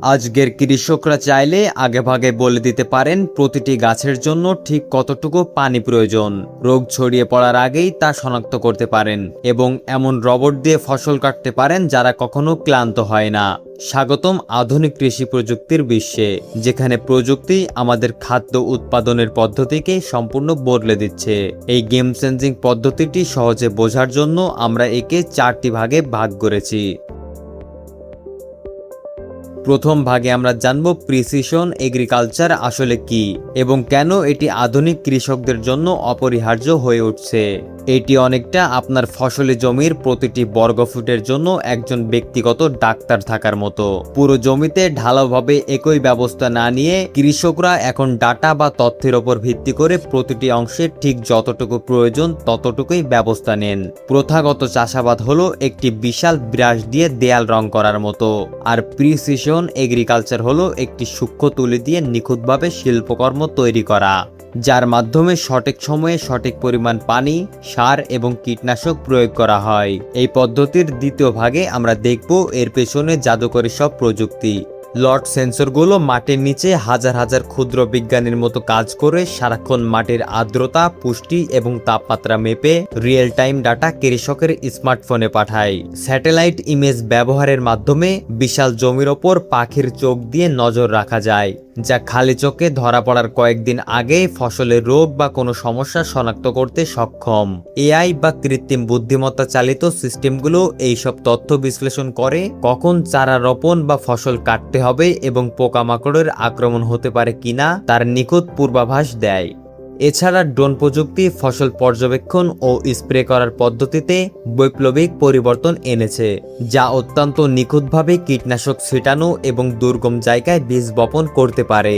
আজকের কৃষকরা চাইলে আগেভাগে বলে দিতে পারেন প্রতিটি গাছের জন্য ঠিক কতটুকু পানি প্রয়োজন। রোগ ছড়িয়ে পড়ার আগেই তা শনাক্ত করতে পারেন এবং এমন রোবট দিয়ে ফসল কাটতে পারেন যারা কখনো ক্লান্ত হয় না। স্বাগতম আধুনিক কৃষি প্রযুক্তির বিশ্বে, যেখানে প্রযুক্তি আমাদের খাদ্য উৎপাদনের পদ্ধতিকে সম্পূর্ণ বদলে দিচ্ছে। এই গেম চেঞ্জিং পদ্ধতিটি সহজে বোঝার জন্য আমরা একে 4টি ভাগে ভাগ করেছি। প্রথম ভাগে আমরা জানব প্রিসিশন এগ্রিকালচার আসলে কি এবং কেন এটি আধুনিক কৃষকদের জন্য অপরিহার্য হয়ে উঠছে। এটি অনেকটা আপনার ফসলি জমির প্রতিটি বর্গফুটের জন্য একজন ব্যক্তিগত ডাক্তার থাকার মতো। পুরো জমিতে ঢালাওভাবে একই ব্যবস্থা না নিয়ে কৃষকরা এখন ডাটা বা তথ্যের ওপর ভিত্তি করে প্রতিটি অংশে ঠিক যতটুকু প্রয়োজন ততটুকুই ব্যবস্থা নেন। প্রথাগত চাষাবাদ হলো একটি বিশাল ব্রাশ দিয়ে দেয়াল রং করার মতো, আর প্রিসিশন এগ্রিকালচার হলো একটি সূক্ষ্ম তুলি দিয়ে নিখুঁতভাবে শিল্পকর্ম তৈরি করা, যার মাধ্যমে সঠিক সময়ে সঠিক পরিমাণ পানি, সার এবং কীটনাশক প্রয়োগ করা হয়। এই পদ্ধতির দ্বিতীয় ভাগে আমরা দেখব এর পেছনে জাদুকরী সব প্রযুক্তি। লট সেন্সরগুলো মাটির নিচে হাজার হাজার ক্ষুদ্র বিজ্ঞানীর মতো কাজ করে সারাক্ষণ মাটির আর্দ্রতা, পুষ্টি এবং তাপমাত্রা মেপে রিয়েল টাইম ডাটা কৃষকের স্মার্টফোনে পাঠায়। স্যাটেলাইট ইমেজ ব্যবহারের মাধ্যমে বিশাল জমির ওপর পাখির চোখ দিয়ে নজর রাখা যায়, যা খালি চোখে ধরা পড়ার কয়েকদিন আগে ফসলের রোগ বা কোনো সমস্যা শনাক্ত করতে সক্ষম। এআই বা কৃত্রিম বুদ্ধিমত্তা চালিত সিস্টেমগুলো এইসব তথ্য বিশ্লেষণ করে কখন চারা রোপণ বা ফসল কাটতে হবে এবং পোকামাকড়ের আক্রমণ হতে পারে কিনা তার নিখুঁত পূর্বাভাস দেয়। এছাড়া ড্রোন প্রযুক্তি ফসল পর্যবেক্ষণ ও স্প্রে করার পদ্ধতিতে বৈপ্লবিক পরিবর্তন এনেছে, যা অত্যন্ত নিখুঁতভাবে কীটনাশক ছিটানো এবং দুর্গম জায়গায় বীজ বপন করতে পারে।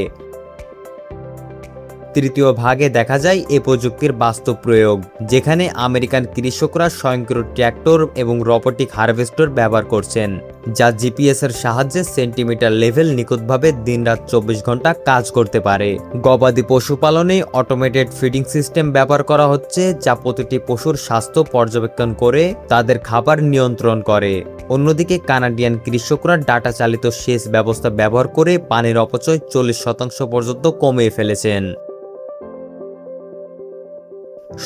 তৃতীয় ভাগে দেখা যায় এ প্রযুক্তির বাস্তব প্রয়োগ, যেখানে আমেরিকান কৃষকরা স্বয়ংক্রিয় ট্র্যাক্টর এবং রোবোটিক হারভেস্টর ব্যবহার করছেন, যা জিপিএস এর সাহায্যে সেন্টিমিটার লেভেল নিখুঁতভাবে দিনরাত 24 ঘন্টা কাজ করতে পারে। গবাদি পশুপালনে অটোমেটেড ফিডিং সিস্টেম ব্যবহার করা হচ্ছে, যা প্রতিটি পশুর স্বাস্থ্য পর্যবেক্ষণ করে তাদের খাবার নিয়ন্ত্রণ করে। অন্যদিকে কানাডিয়ান কৃষকরা ডাটা চালিত সেচ ব্যবস্থা ব্যবহার করে পানির অপচয় 40% পর্যন্ত কমিয়ে ফেলেছেন।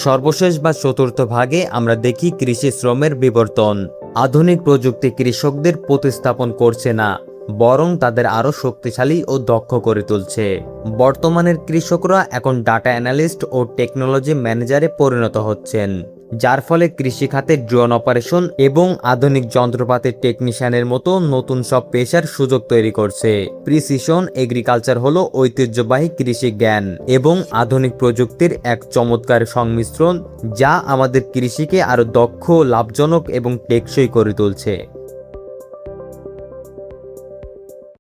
সর্বশেষ বা চতুর্থ ভাগে আমরা দেখি কৃষি শ্রমের বিবর্তন। আধুনিক প্রযুক্তি কৃষকদের প্রতিস্থাপন করছে না, বরং তাদের আরও শক্তিশালী ও দক্ষ করে তুলছে। বর্তমানের কৃষকরা এখন ডাটা অ্যানালিস্ট ও টেকনোলজি ম্যানেজারে পরিণত হচ্ছেন, যার ফলে কৃষি খাতে ড্রোন অপারেশন এবং আধুনিক যন্ত্রপাতির টেকনিশিয়ানের মতো নতুন সব পেশার সুযোগ তৈরি করছে। প্রিসিশন এগ্রিকালচার হলো ঐতিহ্যবাহী কৃষি জ্ঞান এবং আধুনিক প্রযুক্তির এক চমৎকার সংমিশ্রণ, যা আমাদের কৃষিকে আরও দক্ষ, লাভজনক এবং টেকসই করে তুলছে।